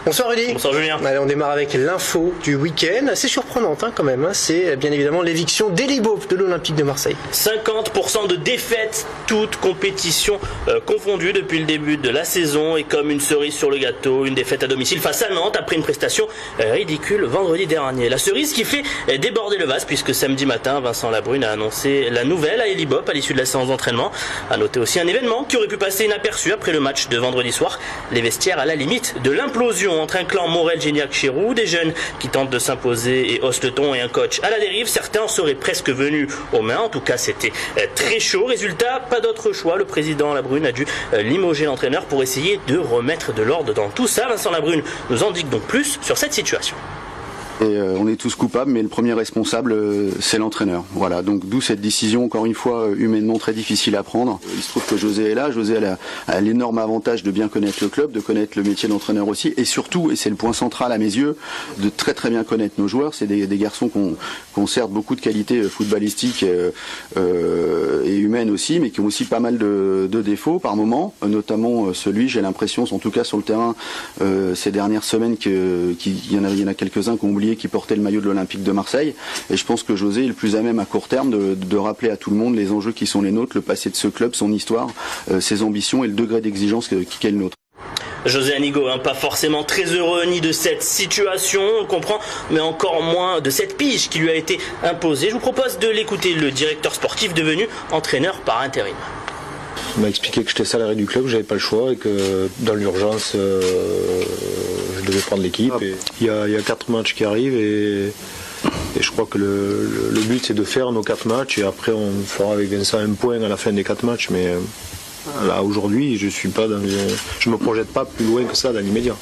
Bonsoir Rudy. Bonsoir Julien. Allez, on démarre avec l'info du week-end, assez surprenante quand même. C'est bien évidemment l'éviction d'Elie Baup de l'Olympique de Marseille. 50% de défaites, toutes compétitions confondues depuis le début de la saison, et comme une cerise sur le gâteau, une défaite à domicile face à Nantes après une prestation ridicule vendredi dernier. La cerise qui fait déborder le vase, puisque samedi matin, Vincent Labrune a annoncé la nouvelle à Elie Baup à l'issue de la séance d'entraînement. A noter aussi un événement qui aurait pu passer inaperçu après le match de vendredi soir. Les vestiaires à la limite de l'implosion entre un clan Morel, Gignac, Chirou, des jeunes qui tentent de s'imposer et haussent le ton, et un coach à la dérive. Certains seraient presque venus aux mains. En tout cas, c'était très chaud. Résultat, pas d'autre choix. Le président Labrune a dû limoger l'entraîneur pour essayer de remettre de l'ordre dans tout ça. Vincent Labrune nous en dit donc plus sur cette situation. Et on est tous coupables, mais le premier responsable, c'est l'entraîneur. Voilà, donc d'où cette décision, encore une fois, humainement très difficile à prendre. Il se trouve que José est là. José a l'énorme avantage de bien connaître le club, de connaître le métier d'entraîneur aussi, et surtout, et c'est le point central à mes yeux, de très très bien connaître nos joueurs. C'est des garçons qui ont certes beaucoup de qualités footballistiques et humaines aussi, mais qui ont aussi pas mal de défauts par moment, notamment celui, j'ai l'impression, en tout cas sur le terrain, ces dernières semaines, qu'il y en a quelques-uns qui ont oublié qui portait le maillot de l'Olympique de Marseille, et je pense que José est le plus à même à court terme de rappeler à tout le monde les enjeux qui sont les nôtres, le passé de ce club, son histoire, ses ambitions et le degré d'exigence qu'est le nôtre. José Anigo, pas forcément très heureux ni de cette situation, on comprend, mais encore moins de cette pige qui lui a été imposée. Je vous propose de l'écouter, le directeur sportif devenu entraîneur par intérim. Il m'a expliqué que j'étais salarié du club, que j'avais pas le choix et que dans l'urgence, je devais prendre l'équipe. Et il y a 4 matchs qui arrivent et je crois que le but c'est de faire nos 4 matchs et après on fera avec Vincent un point à la fin des 4 matchs. Mais là aujourd'hui, je me projette pas plus loin que ça dans l'immédiat.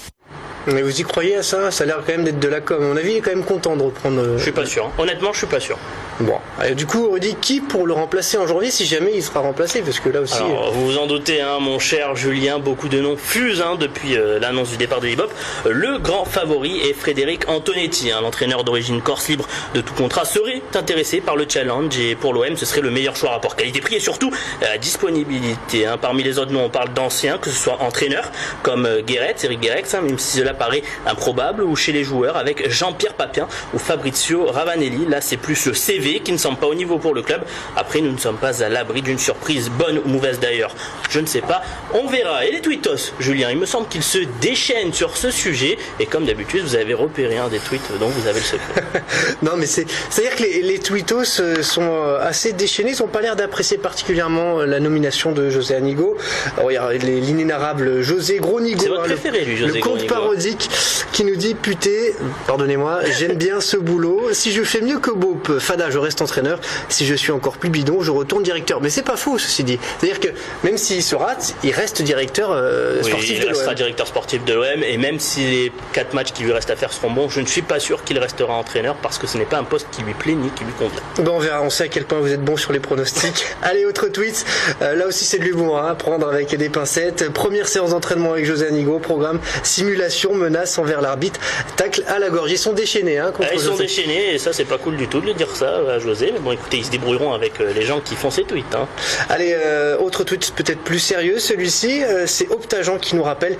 Mais vous y croyez à ça? Ça a l'air quand même d'être de la com. À mon avis, il est quand même content de reprendre. Je suis pas sûr. Honnêtement, je suis pas sûr. Bon, du coup, Rudy, qui pour le remplacer en janvier, si jamais il sera remplacé? Parce que là aussi. Alors, vous vous en doutez, mon cher Julien, beaucoup de noms fusent depuis l'annonce du départ de Elie Baup. Le grand favori est Frédéric Antonetti, l'entraîneur d'origine corse libre de tout contrat, serait intéressé par le challenge, et pour l'OM, ce serait le meilleur choix rapport qualité-prix et surtout disponibilité. Parmi les autres noms, on parle d'anciens, que ce soit entraîneurs comme Eric Guéretz, même si cela paraît improbable, ou chez les joueurs avec Jean-Pierre Papin ou Fabrizio Ravanelli. Là, c'est plus le CV qui ne semble pas au niveau pour le club. Après, nous ne sommes pas à l'abri d'une surprise, bonne ou mauvaise d'ailleurs, je ne sais pas, on verra. Et les tweetos, Julien, il me semble qu'ils se déchaînent sur ce sujet, et comme d'habitude, vous avez repéré un des tweets dont vous avez le secret. Non, mais c'est-à-dire que les tweetos sont assez déchaînés, ils n'ont pas l'air d'apprécier particulièrement la nomination de José Anigo. Alors, il y a l'inénarrable José Gronigo, c'est votre préféré, lui, José le compte parodique, qui nous dit: putain, pardonnez-moi, j'aime bien ce boulot, si je fais mieux que Baup, Fada, je reste entraîneur, si je suis encore plus bidon, je retourne directeur. Mais c'est pas faux, ceci dit. C'est-à-dire que même s'il se rate, il reste directeur sportif de l'OM. Il restera directeur sportif de l'OM, et même si les 4 matchs qui lui restent à faire seront bons, je ne suis pas sûr qu'il restera entraîneur, parce que ce n'est pas un poste qui lui plaît ni qui lui convient. Bon, on verra, on sait à quel point vous êtes bon sur les pronostics. Allez, autre tweet, là aussi c'est de l'humour, à prendre avec des pincettes. Première séance d'entraînement avec José Anigo, programme simulation, menace envers l'arbitre, tacle à la gorge. Ils sont déchaînés, contre ils sont José. déchaînés, et ça c'est pas cool du tout de le dire ça à José, mais bon, écoutez, ils se débrouilleront avec les gens qui font ces tweets. Allez, autre tweet peut-être plus sérieux, celui-ci, c'est Optagen qui nous rappelle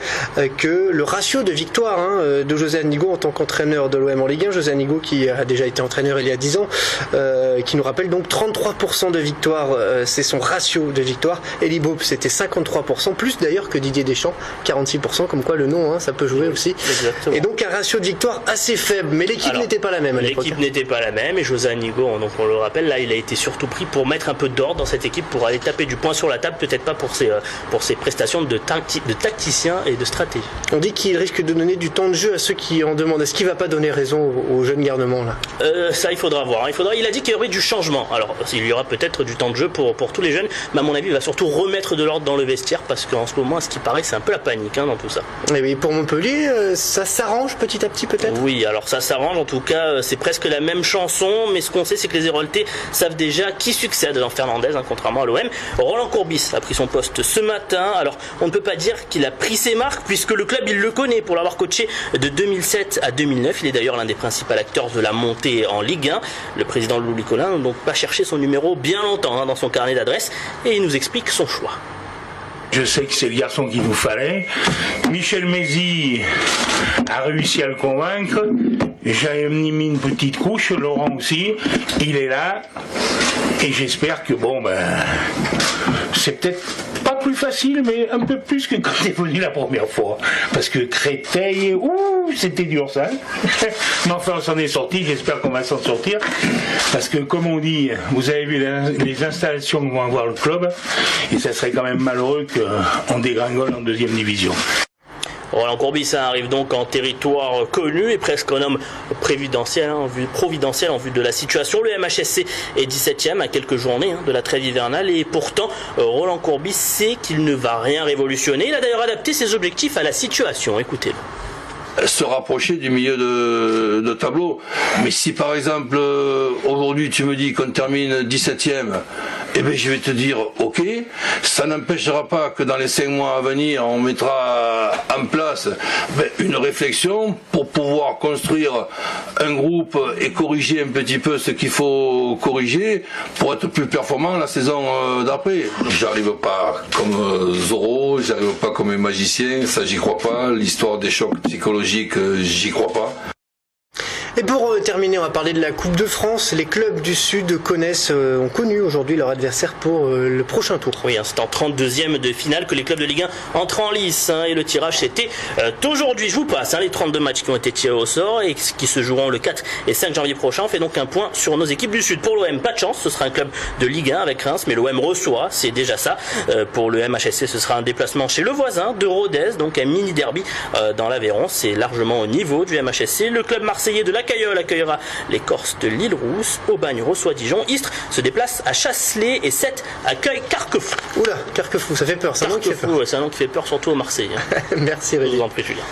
que le ratio de victoire de José Anigo en tant qu'entraîneur de l'OM en Ligue 1, José Anigo qui a déjà été entraîneur il y a 10 ans, qui nous rappelle donc 33% de victoire, c'est son ratio de victoire. Elie Baup c'était 53%, plus d'ailleurs que Didier Deschamps, 46%, comme quoi le nom, ça peut jouer aussi. Exactement. Et donc un ratio de victoire assez faible, mais l'équipe n'était pas la même à l'époque. L'équipe n'était pas la même, et José Anigo, donc on le rappelle, là il a été surtout pris pour mettre un peu d'ordre dans cette équipe, pour aller taper du poing sur la table, peut-être pas pour ses prestations de tacticien et de stratégie. On dit qu'il risque de donner du temps de jeu à ceux qui en demandent. Est-ce qu'il va pas donner raison aux jeunes garnements là? Ça il faudra voir. Il a dit qu'il y aurait du changement. Alors il y aura peut-être du temps de jeu pour tous les jeunes, mais à mon avis il va surtout remettre de l'ordre dans le vestiaire, parce qu'en ce moment, à ce qui paraît, c'est un peu la panique dans tout ça. Et oui, pour Montpellier, ça s'arrange petit à petit peut-être? Oui, alors ça s'arrange, en tout cas c'est presque la même chanson, mais ce qu'on sait c'est que les Héroltais savent déjà qui succède dans Fernandez, contrairement à l'OM. Roland Courbis a pris son poste ce matin. Alors on ne peut pas dire qu'il a pris ses marques, puisque le club il le connaît pour l'avoir coaché de 2007 à 2009. Il est d'ailleurs l'un des principaux acteurs de la montée en Ligue 1. Le président Louis Collin n'a donc pas cherché son numéro bien longtemps dans son carnet d'adresses, et il nous explique son choix. Je sais que c'est le garçon qu'il vous fallait. Michel Mézy, a réussi à le convaincre. J'ai mis une petite couche, Laurent aussi, il est là, et j'espère que c'est peut-être pas plus facile, mais un peu plus que quand t'es venu la première fois. Parce que Créteil, c'était dur ça. Mais enfin, on s'en est sorti, j'espère qu'on va s'en sortir. Parce que, comme on dit, vous avez vu les installations que vont avoir le club, et ça serait quand même malheureux qu'on dégringole en deuxième division. Roland Courbis arrive donc en territoire connu et presque un homme providentiel en vue de la situation. Le MHSC est 17e à quelques journées de la trêve hivernale et pourtant Roland Courbis sait qu'il ne va rien révolutionner. Il a d'ailleurs adapté ses objectifs à la situation. Écoutez-le. Se rapprocher du milieu de tableau. Mais si par exemple aujourd'hui tu me dis qu'on termine 17e, eh bien je vais te dire ok, ça n'empêchera pas que dans les 5 mois à venir on mettra en place une réflexion pour pouvoir construire un groupe et corriger un petit peu ce qu'il faut corriger pour être plus performant la saison d'après. J'arrive pas comme Zorro, j'arrive pas comme un magicien, ça j'y crois pas, l'histoire des chocs psychologiques j'y crois pas. Et pour terminer, on va parler de la Coupe de France. Les clubs du Sud ont connu aujourd'hui leur adversaire pour le prochain tour. Oui, c'est en 32e de finale que les clubs de Ligue 1 entrent en lice. Et le tirage, c'était aujourd'hui. Je vous passe les 32 matchs qui ont été tirés au sort et qui se joueront le 4 et 5 janvier prochain. On fait donc un point sur nos équipes du Sud. Pour l'OM, pas de chance, ce sera un club de Ligue 1 avec Reims, mais l'OM reçoit, c'est déjà ça. Pour le MHSC, ce sera un déplacement chez le voisin de Rodez, donc un mini derby dans l'Aveyron. C'est largement au niveau du MHSC. Le club marseillais de la Cailleul accueillera les Corses de l'Île-Rousse. Aubagne reçoit Dijon. Istres se déplace à Chasselet et 7 accueille Carquefou. Oula, Carquefou, ça fait peur. C'est un nom qui fait peur. C'est un nom qui fait peur surtout aux Marseillais. Merci Régis. Je vous en prie, Julien.